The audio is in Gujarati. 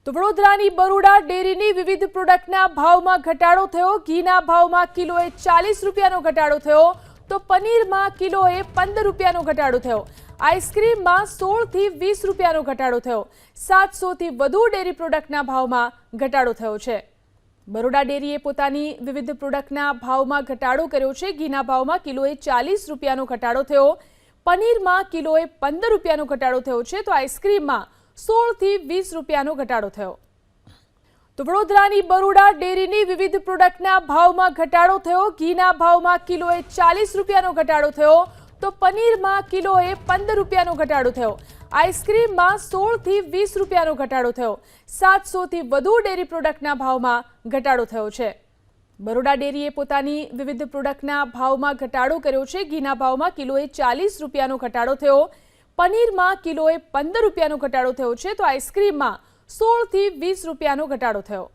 તો વડોદરાની બરોડા ડેરીની વિવિધ પ્રોડક્ટના ભાવમાં ઘટાડો થયો। ઘીના ભાવમાં કિલોએ 40 રૂપિયાનો ઘટાડો થયો તો પનીરમાં કિલોએ 15 રૂપિયાનો ઘટાડો થયો। આઈસ્ક્રીમમાં 16 થી 20 રૂપિયાનો ઘટાડો થયો। 700 થી વધુ ડેરી પ્રોડક્ટના ભાવમાં ઘટાડો થયો છે। બરોડા ડેરીએ પોતાની વિવિધ પ્રોડક્ટના ભાવમાં ઘટાડો કર્યો છે। ઘીના ભાવમાં કિલોએ 40 રૂપિયાનો ઘટાડો થયો, પનીરમાં કિલોએ 15 રૂપિયાનો ઘટાડો થયો છે તો આઈસ્ક્રીમમાં 16 થી 20 રૂપિયાનો ઘટાડો થયો। તો વડોદરાની બરોડા ડેરીની વિવિધ પ્રોડક્ટના ભાવમાં ઘટાડો થયો। ઘીના ભાવમાં કિલોએ 40 રૂપિયાનો ઘટાડો થયો તો પનીરમાં કિલોએ 15 રૂપિયાનો ઘટાડો થયો। આઈસ્ક્રીમમાં 16 થી 20 રૂપિયાનો ઘટાડો થયો। 700 થી વધુ ડેરી પ્રોડક્ટના ભાવમાં ઘટાડો થયો છે। બરોડા ડેરીએ પોતાની વિવિધ પ્રોડક્ટના ભાવમાં ઘટાડો કર્યો છે। ઘીના ભાવમાં કિલોએ 40 રૂપિયાનો ઘટાડો થયો, પનીરમાં કિલોએ 15 રૂપિયાનો ઘટાડો થયો છે તો આઈસ્ક્રીમમાં 16 થી 20 રૂપિયાનો ઘટાડો થયો।